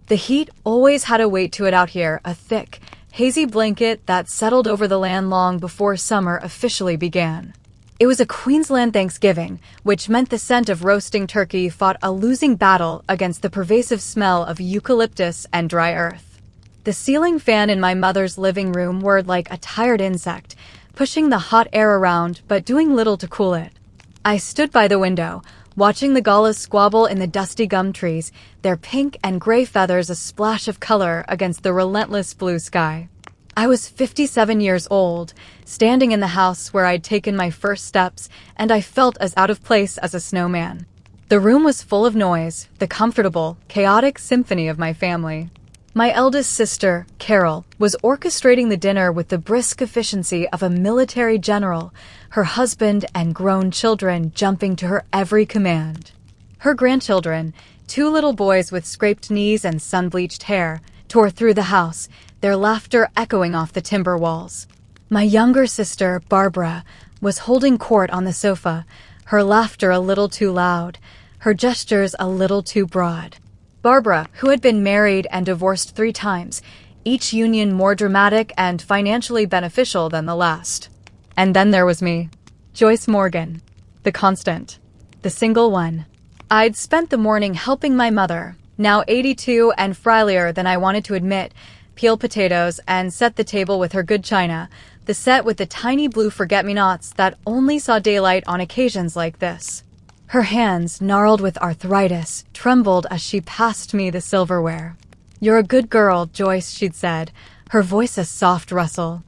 The heat always had a weight to it out here, a thick, hazy blanket that settled over the land long before summer officially began. It was a Queensland Thanksgiving, which meant the scent of roasting turkey fought a losing battle against the pervasive smell of eucalyptus and dry earth. The ceiling fan in my mother's living room whirred like a tired insect, pushing the hot air around but doing little to cool it. I stood by the window, watching the galahs squabble in the dusty gum trees, their pink and gray feathers a splash of color against the relentless blue sky. I was 57 years old, standing in the house where I'd taken my first steps, and I felt as out of place as a snowman. The room was full of noise, the comfortable, chaotic symphony of my family. My eldest sister, Carol, was orchestrating the dinner with the brisk efficiency of a military general, her husband and grown children jumping to her every command. Her grandchildren, two little boys with scraped knees and sun-bleached hair, tore through the house, their laughter echoing off the timber walls. My younger sister, Barbara, was holding court on the sofa, her laughter a little too loud, her gestures a little too broad. Barbara, who had been married and divorced 3 times, each union more dramatic and financially beneficial than the last. And then there was me, Joyce Morgan, the constant, the single one. I'd spent the morning helping my mother, now 82 and frilier than I wanted to admit, peel potatoes and set the table with her good china, the set with the tiny blue forget-me-nots that only saw daylight on occasions like this. Her hands, gnarled with arthritis, trembled as she passed me the silverware. "You're a good girl, Joyce," she'd said, her voice a soft rustle.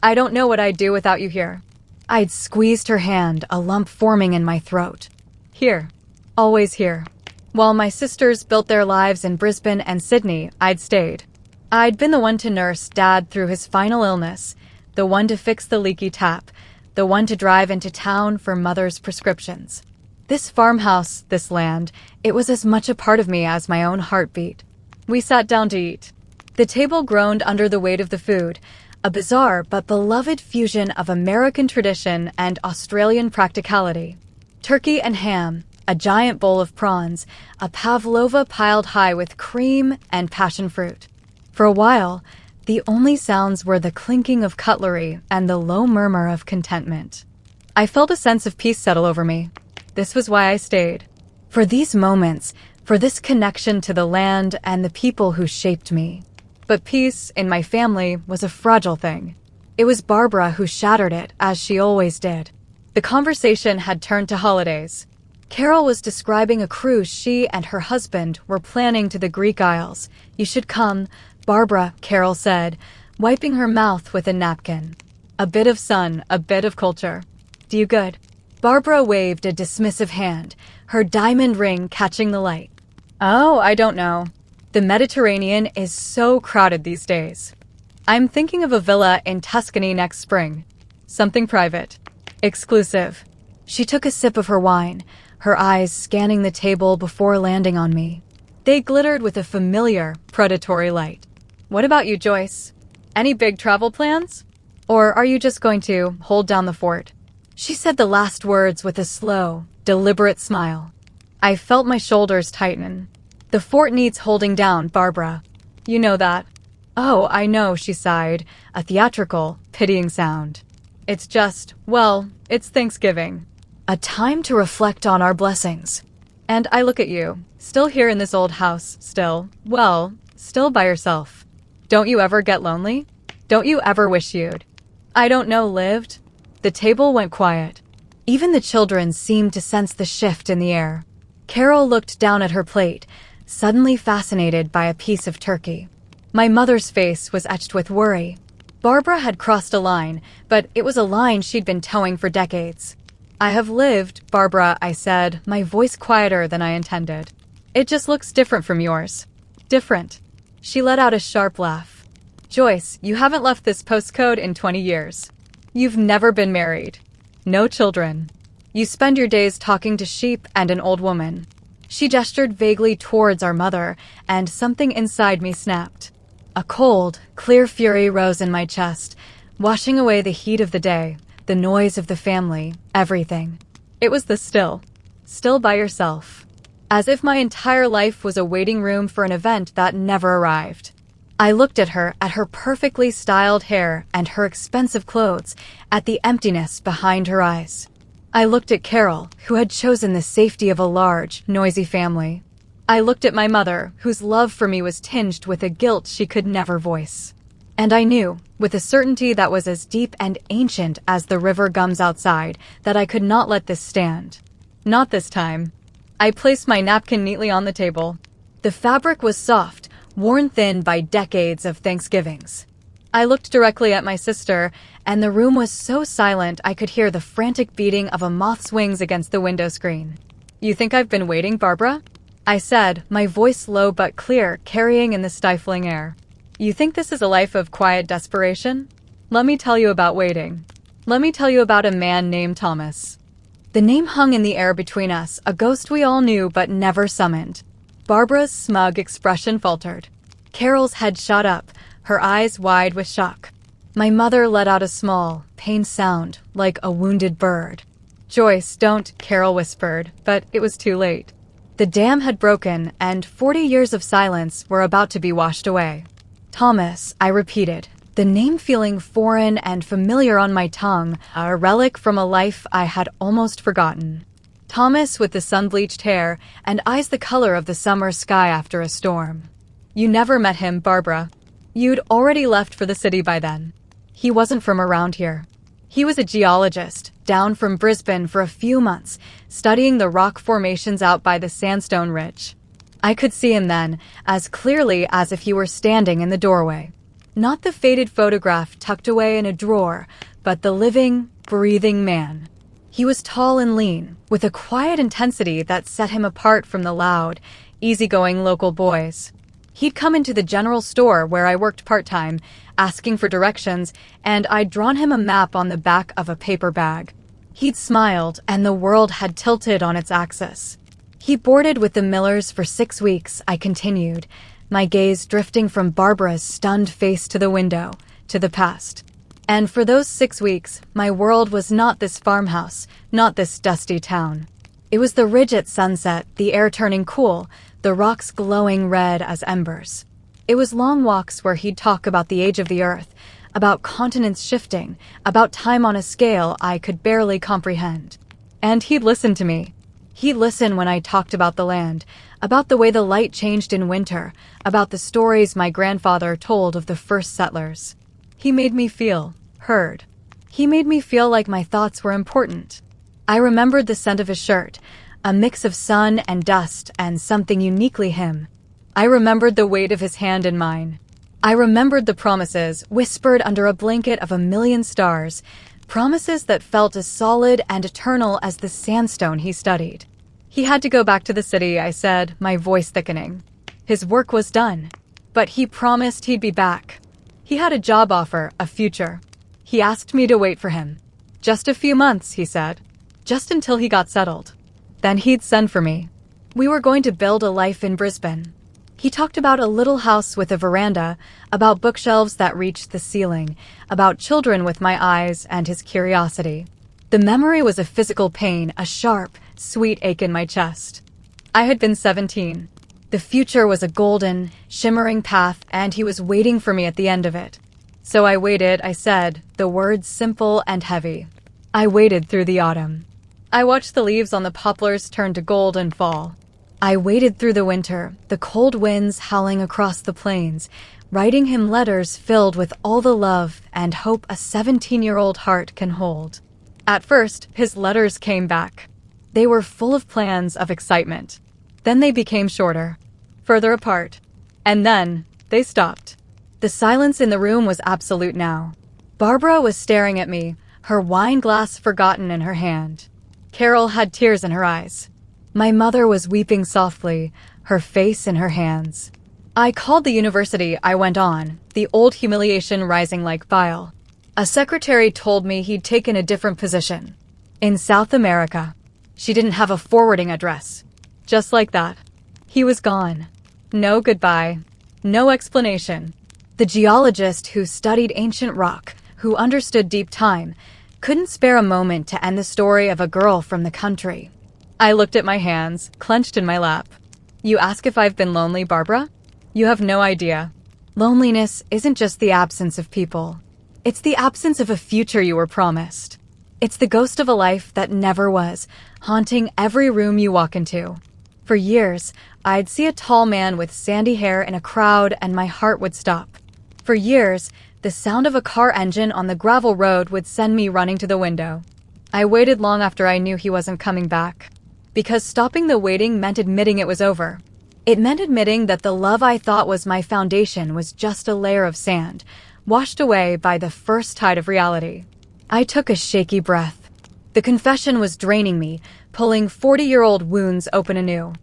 "I don't know what I'd do without you here." I'd squeezed her hand, a lump forming in my throat. Here. Always here. While my sisters built their lives in Brisbane and Sydney, I'd stayed. I'd been the one to nurse Dad through his final illness, the one to fix the leaky tap, the one to drive into town for Mother's prescriptions. This farmhouse, this land, it was as much a part of me as my own heartbeat. We sat down to eat. The table groaned under the weight of the food, a bizarre but beloved fusion of American tradition and Australian practicality. Turkey and ham, a giant bowl of prawns, a pavlova piled high with cream and passion fruit. For a while, the only sounds were the clinking of cutlery and the low murmur of contentment. I felt a sense of peace settle over me. This was why I stayed. For these moments, for this connection to the land and the people who shaped me. But peace, in my family, was a fragile thing. It was Barbara who shattered it, as she always did. The conversation had turned to holidays. Carol was describing a cruise she and her husband were planning to the Greek Isles. "You should come," Barbara, Carol said, wiping her mouth with a napkin. "A bit of sun, a bit of culture. Do you good?" Barbara waved a dismissive hand, her diamond ring catching the light. "Oh, I don't know. The Mediterranean is so crowded these days. I'm thinking of a villa in Tuscany next spring. Something private. Exclusive." She took a sip of her wine, her eyes scanning the table before landing on me. They glittered with a familiar, predatory light. "What about you, Joyce? Any big travel plans? Or are you just going to hold down the fort?" She said the last words with a slow, deliberate smile. I felt my shoulders tighten. "The fort needs holding down, Barbara. You know that." "Oh, I know," she sighed, a theatrical, pitying sound. "It's just, well, it's Thanksgiving. A time to reflect on our blessings. And I look at you, still here in this old house, still by yourself. Don't you ever get lonely? Don't you ever wish you'd, I don't know, lived?" The table went quiet. Even the children seemed to sense the shift in the air. Carol looked down at her plate, suddenly fascinated by a piece of turkey. My mother's face was etched with worry. Barbara had crossed a line, but it was a line she'd been towing for decades. "I have lived, Barbara," I said, my voice quieter than I intended. "It just looks different from yours." "Different." She let out a sharp laugh. "Joyce, you haven't left this postcode in 20 years. You've never been married. No children. You spend your days talking to sheep and an old woman." She gestured vaguely towards our mother, and something inside me snapped. A cold, clear fury rose in my chest, washing away the heat of the day, the noise of the family, everything. It was the still by yourself. as if my entire life was a waiting room for an event that never arrived. I looked at her perfectly styled hair and her expensive clothes, at the emptiness behind her eyes. I looked at Carol, who had chosen the safety of a large, noisy family. I looked at my mother, whose love for me was tinged with a guilt she could never voice. And I knew, with a certainty that was as deep and ancient as the river gums outside, that I could not let this stand. Not this time. I placed my napkin neatly on the table. The fabric was soft, worn thin by decades of Thanksgivings. I looked directly at my sister, and the room was so silent I could hear the frantic beating of a moth's wings against the window screen. "You think I've been waiting, Barbara?" I said, my voice low but clear, carrying in the stifling air. "You think this is a life of quiet desperation? Let me tell you about waiting. Let me tell you about a man named Thomas." The name hung in the air between us, a ghost we all knew but never summoned. Barbara's smug expression faltered. Carol's head shot up, her eyes wide with shock. My mother let out a small, pained sound, like a wounded bird. "Joyce, don't," Carol whispered, but it was too late. The dam had broken, and 40 years of silence were about to be washed away. "Thomas," I repeated, the name feeling foreign and familiar on my tongue, a relic from a life I had almost forgotten. Thomas with the sun-bleached hair and eyes the color of the summer sky after a storm. "You never met him, Barbara. You'd already left for the city by then. He wasn't from around here. He was a geologist, down from Brisbane for a few months, studying the rock formations out by the Sandstone Ridge. I could see him then, as clearly as if he were standing in the doorway. Not the faded photograph tucked away in a drawer, but the living, breathing man. He was tall and lean, with a quiet intensity that set him apart from the loud, easygoing local boys. He'd come into the general store where I worked part-time, asking for directions, and I'd drawn him a map on the back of a paper bag. He'd smiled, and the world had tilted on its axis. "He boarded with the Millers for 6 weeks," I continued, my gaze drifting from Barbara's stunned face to the window, to the past. "And for those 6 weeks, my world was not this farmhouse, not this dusty town. It was the ridge at sunset, the air turning cool, the rocks glowing red as embers. It was long walks where he'd talk about the age of the earth, about continents shifting, about time on a scale I could barely comprehend. And he'd listen to me. He'd listen when I talked about the land, about the way the light changed in winter, about the stories my grandfather told of the first settlers. He made me feel heard. He made me feel like my thoughts were important. I remembered the scent of his shirt, a mix of sun and dust and something uniquely him. I remembered the weight of his hand in mine. I remembered the promises, whispered under a blanket of a million stars, promises that felt as solid and eternal as the sandstone he studied. He had to go back to the city, I said, my voice thickening. His work was done, but he promised he'd be back. He had a job offer, a future. He asked me to wait for him. Just a few months, he said. Just until he got settled. Then he'd send for me. We were going to build a life in Brisbane. He talked about a little house with a veranda, about bookshelves that reached the ceiling, about children with my eyes and his curiosity. The memory was a physical pain, a sharp, sweet ache in my chest. I had been 17. The future was a golden, shimmering path, and he was waiting for me at the end of it. So I waited, I said, the words simple and heavy. I waited through the autumn. I watched the leaves on the poplars turn to gold and fall. I waited through the winter, the cold winds howling across the plains, writing him letters filled with all the love and hope a 17-year-old heart can hold. At first, his letters came back. They were full of plans, of excitement. Then they became shorter, further apart. And then, they stopped. The silence in the room was absolute now. Barbara was staring at me, her wine glass forgotten in her hand. Carol had tears in her eyes. My mother was weeping softly, her face in her hands. I called the university, I went on, the old humiliation rising like bile. A secretary told me he'd taken a different position. In South America. She didn't have a forwarding address. Just like that. He was gone. No goodbye. No explanation. The geologist who studied ancient rock, who understood deep time, couldn't spare a moment to end the story of a girl from the country. I looked at my hands, clenched in my lap. You ask if I've been lonely, Barbara? You have no idea. Loneliness isn't just the absence of people. It's the absence of a future you were promised. It's the ghost of a life that never was, haunting every room you walk into. For years, I'd see a tall man with sandy hair in a crowd and my heart would stop. For years, the sound of a car engine on the gravel road would send me running to the window. I waited long after I knew he wasn't coming back. Because stopping the waiting meant admitting it was over. It meant admitting that the love I thought was my foundation was just a layer of sand, washed away by the first tide of reality. I took a shaky breath. The confession was draining me, pulling 40-year-old wounds open anew.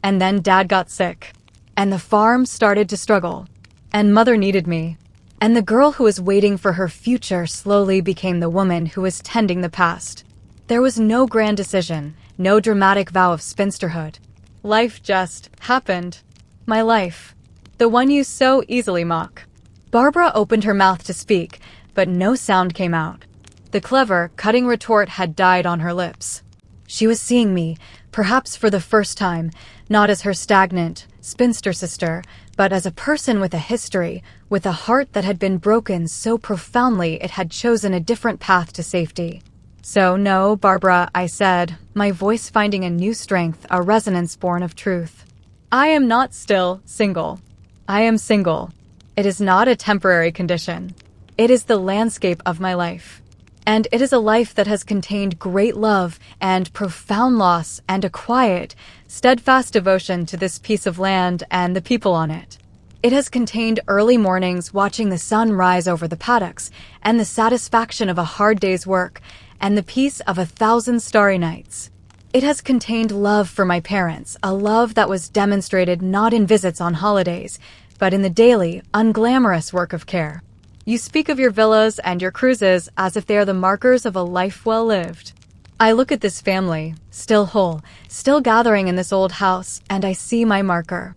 And then Dad got sick. And the farm started to struggle. And Mother needed me. And the girl who was waiting for her future slowly became the woman who was tending the past. There was no grand decision, no dramatic vow of spinsterhood. Life just happened. My life. The one you so easily mock. Barbara opened her mouth to speak, but no sound came out. The clever, cutting retort had died on her lips. She was seeing me, perhaps for the first time, not as her stagnant, spinster sister, but as a person with a history, with a heart that had been broken so profoundly it had chosen a different path to safety. So no, Barbara, I said, my voice finding a new strength, a resonance born of truth. I am not still single. I am single. It is not a temporary condition. It is the landscape of my life. And it is a life that has contained great love and profound loss and a quiet, steadfast devotion to this piece of land and the people on it. It has contained early mornings watching the sun rise over the paddocks and the satisfaction of a hard day's work and the peace of 1,000 starry nights. It has contained love for my parents, a love that was demonstrated not in visits on holidays, but in the daily, unglamorous work of care. You speak of your villas and your cruises as if they are the markers of a life well lived. I look at this family, still whole, still gathering in this old house, and I see my marker.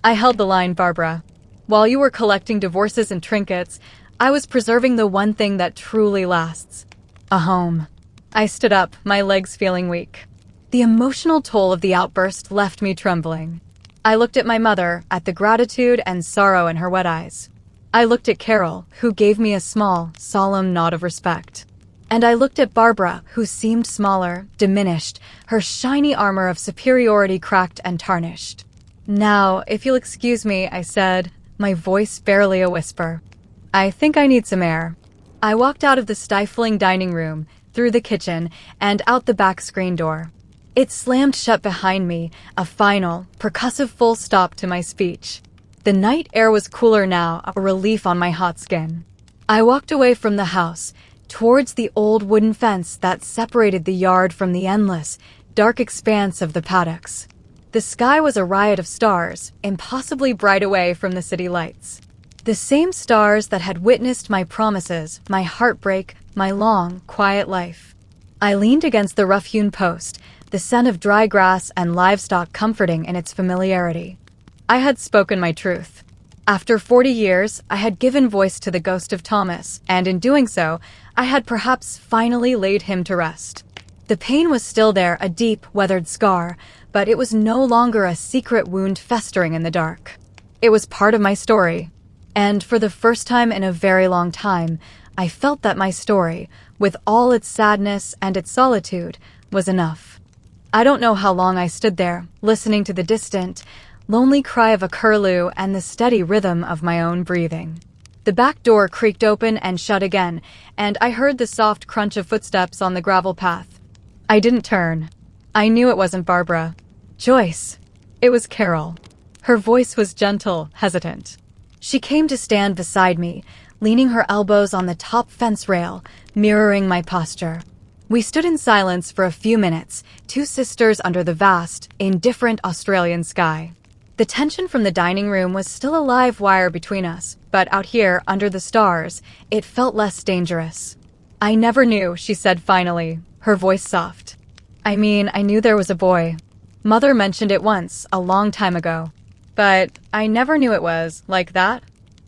I held the line, Barbara. While you were collecting divorces and trinkets, I was preserving the one thing that truly lasts. A home. I stood up, my legs feeling weak. The emotional toll of the outburst left me trembling. I looked at my mother, at the gratitude and sorrow in her wet eyes. I looked at Carol, who gave me a small, solemn nod of respect. And I looked at Barbara, who seemed smaller, diminished, her shiny armor of superiority cracked and tarnished. Now, if you'll excuse me, I said, my voice barely a whisper. I think I need some air. I walked out of the stifling dining room, through the kitchen, and out the back screen door. It slammed shut behind me, a final, percussive full stop to my speech. The night air was cooler now, a relief on my hot skin. I walked away from the house, towards the old wooden fence that separated the yard from the endless, dark expanse of the paddocks. The sky was a riot of stars, impossibly bright away from the city lights. The same stars that had witnessed my promises, my heartbreak, my long, quiet life. I leaned against the rough-hewn post, the scent of dry grass and livestock comforting in its familiarity. I had spoken my truth. After 40 years, I had given voice to the ghost of Thomas, and in doing so, I had perhaps finally laid him to rest. The pain was still there, a deep, weathered scar, but it was no longer a secret wound festering in the dark. It was part of my story. And for the first time in a very long time, I felt that my story, with all its sadness and its solitude, was enough. I don't know how long I stood there, listening to the distant, lonely cry of a curlew and the steady rhythm of my own breathing. The back door creaked open and shut again, and I heard the soft crunch of footsteps on the gravel path. I didn't turn. I knew it wasn't Barbara. Joyce. It was Carol. Her voice was gentle, hesitant. She came to stand beside me, leaning her elbows on the top fence rail, mirroring my posture. We stood in silence for a few minutes, two sisters under the vast, indifferent Australian sky. The tension from the dining room was still a live wire between us, but out here, under the stars, it felt less dangerous. I never knew, she said finally, her voice soft. I mean, I knew there was a boy. Mother mentioned it once, a long time ago. But I never knew it was like that.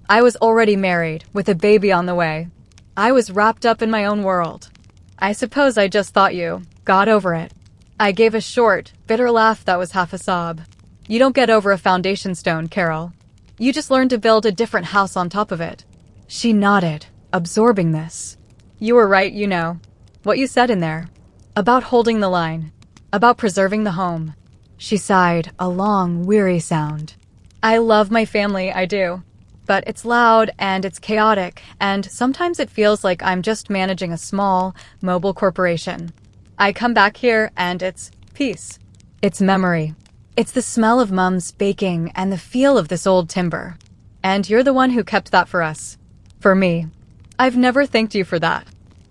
I was already married, with a baby on the way. I was wrapped up in my own world. I suppose I just thought you got over it. I gave a short, bitter laugh that was half a sob. You don't get over a foundation stone, Carol. You just learn to build a different house on top of it. She nodded, absorbing this. You were right, you know. What you said in there. About holding the line. About preserving the home. She sighed, a long, weary sound. I love my family, I do. But it's loud and it's chaotic, and sometimes it feels like I'm just managing a small, mobile corporation. I come back here and it's peace. It's memory. It's the smell of Mum's baking and the feel of this old timber. And you're the one who kept that for us. For me. I've never thanked you for that.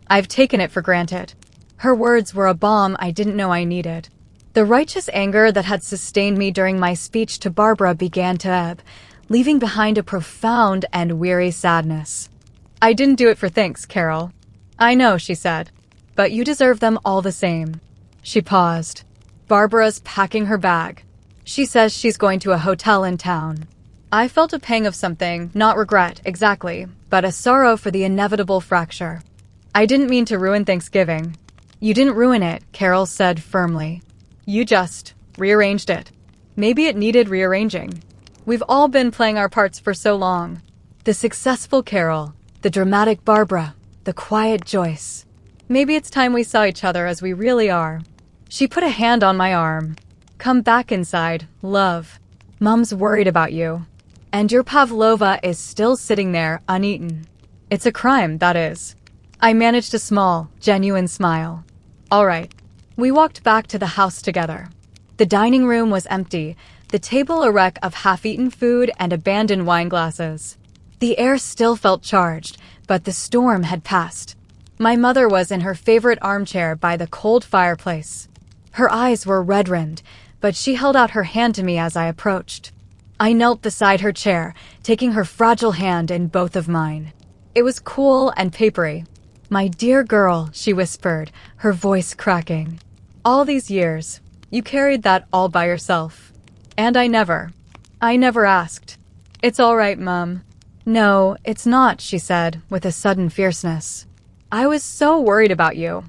I've taken it for granted. Her words were a balm I didn't know I needed. The righteous anger that had sustained me during my speech to Barbara began to ebb, leaving behind a profound and weary sadness. I didn't do it for thanks, Carol. I know, she said. But you deserve them all the same. She paused. Barbara's packing her bag. She says she's going to a hotel in town. I felt a pang of something, not regret, exactly, but a sorrow for the inevitable fracture. I didn't mean to ruin Thanksgiving. You didn't ruin it, Carol said firmly. You just rearranged it. Maybe it needed rearranging. We've all been playing our parts for so long. The successful Carol, the dramatic Barbara, the quiet Joyce. Maybe it's time we saw each other as we really are. She put a hand on my arm. Come back inside, love. Mum's worried about you. And your pavlova is still sitting there, uneaten. It's a crime, that is. I managed a small, genuine smile. All right. We walked back to the house together. The dining room was empty, the table a wreck of half-eaten food and abandoned wine glasses. The air still felt charged, but the storm had passed. My mother was in her favorite armchair by the cold fireplace. Her eyes were red-rimmed, but she held out her hand to me as I approached. I knelt beside her chair, taking her fragile hand in both of mine. It was cool and papery. My dear girl, she whispered, her voice cracking. All these years, you carried that all by yourself. And I never asked. It's all right, Mum. No, it's not, she said, with a sudden fierceness. I was so worried about you.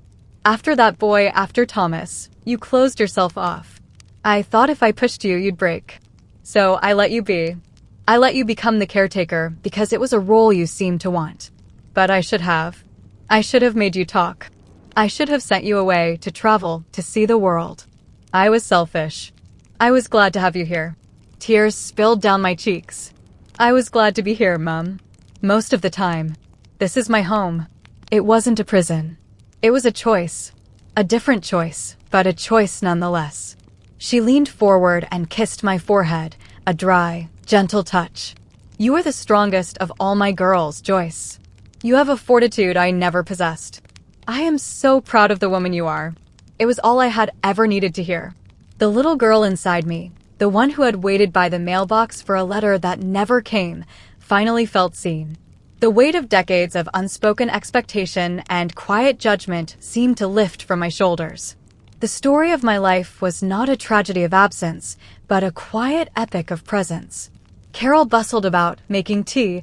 After that boy, after Thomas, you closed yourself off. I thought if I pushed you, you'd break. So I let you be. I let you become the caretaker because it was a role you seemed to want. But I should have. I should have made you talk. I should have sent you away to travel, to see the world. I was selfish. I was glad to have you here. Tears spilled down my cheeks. I was glad to be here, Mum. Most of the time. This is my home. It wasn't a prison. It was a choice. A different choice, but a choice nonetheless. She leaned forward and kissed my forehead, a dry, gentle touch. You are the strongest of all my girls, Joyce. You have a fortitude I never possessed. I am so proud of the woman you are. It was all I had ever needed to hear. The little girl inside me, the one who had waited by the mailbox for a letter that never came, finally felt seen. The weight of decades of unspoken expectation and quiet judgment seemed to lift from my shoulders. The story of my life was not a tragedy of absence, but a quiet epic of presence. Carol bustled about, making tea,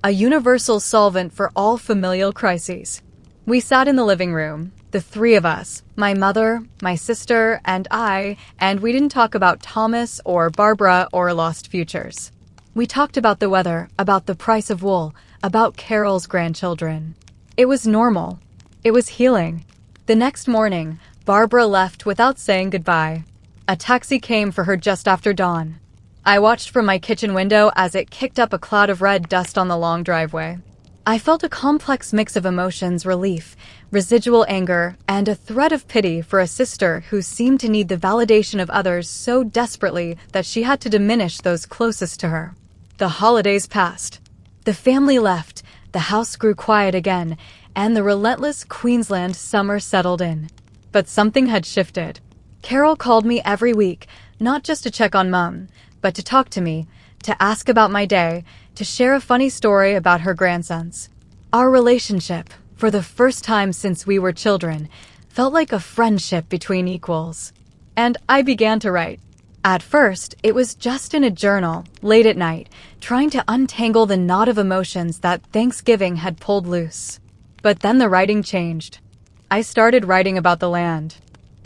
a universal solvent for all familial crises. We sat in the living room, the three of us, my mother, my sister, and I, and we didn't talk about Thomas or Barbara or lost futures. We talked about the weather, about the price of wool, about Carol's grandchildren. It was normal. It was healing. The next morning, Barbara left without saying goodbye. A taxi came for her just after dawn. I watched from my kitchen window as it kicked up a cloud of red dust on the long driveway. I felt a complex mix of emotions, relief, residual anger, and a thread of pity for a sister who seemed to need the validation of others so desperately that she had to diminish those closest to her. The holidays passed. The family left, the house grew quiet again, and the relentless Queensland summer settled in. But something had shifted. Carol called me every week, not just to check on Mum, but to talk to me, to ask about my day, to share a funny story about her grandsons. Our relationship, for the first time since we were children, felt like a friendship between equals. And I began to write. At first, it was just in a journal, late at night, trying to untangle the knot of emotions that Thanksgiving had pulled loose. But then the writing changed. I started writing about the land.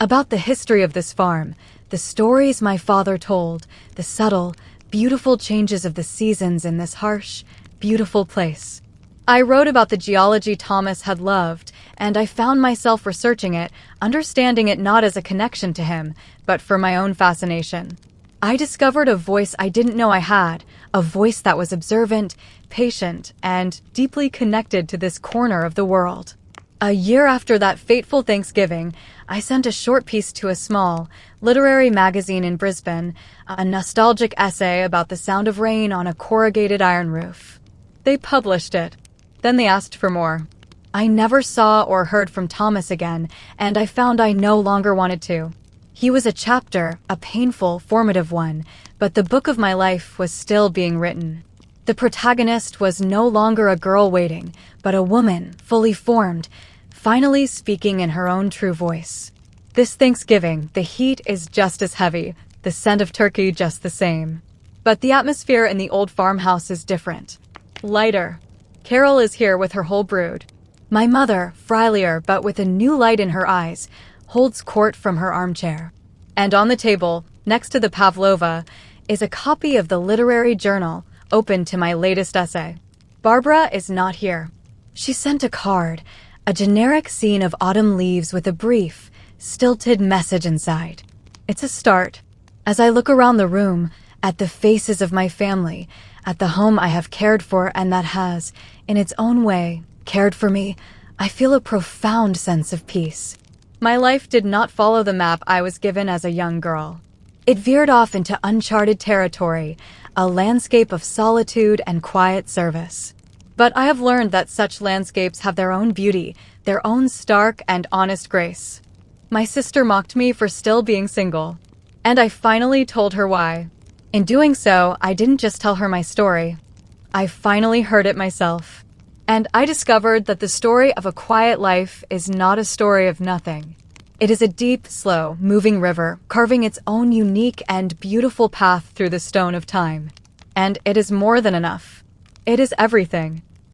About the history of this farm, the stories my father told, the subtle, beautiful changes of the seasons in this harsh, beautiful place. I wrote about the geology Thomas had loved, and I found myself researching it, understanding it not as a connection to him, but for my own fascination. I discovered a voice I didn't know I had, a voice that was observant, patient, and deeply connected to this corner of the world. A year after that fateful Thanksgiving, I sent a short piece to a small, literary magazine in Brisbane, a nostalgic essay about the sound of rain on a corrugated iron roof. They published it. Then they asked for more. I never saw or heard from Thomas again, and I found I no longer wanted to. He was a chapter, a painful, formative one, but the book of my life was still being written. The protagonist was no longer a girl waiting, but a woman, fully formed, finally speaking in her own true voice. This Thanksgiving, the heat is just as heavy, the scent of turkey just the same. But the atmosphere in the old farmhouse is different. Lighter. Carol is here with her whole brood. My mother, frilier but with a new light in her eyes, holds court from her armchair. And on the table, next to the pavlova, is a copy of the literary journal, open to my latest essay. Barbara is not here. She sent a card, a generic scene of autumn leaves with a brief, stilted message inside. It's a start. As I look around the room, at the faces of my family, at the home I have cared for and that has, in its own way, cared for me, I feel a profound sense of peace. My life did not follow the map I was given as a young girl. It veered off into uncharted territory, a landscape of solitude and quiet service. But I have learned that such landscapes have their own beauty, their own stark and honest grace. My sister mocked me for still being single, and I finally told her why. In doing so, I didn't just tell her my story. I finally heard it myself. And I discovered that the story of a quiet life is not a story of nothing. It is a deep, slow, moving river, carving its own unique and beautiful path through the stone of time. And it is more than enough. It is everything.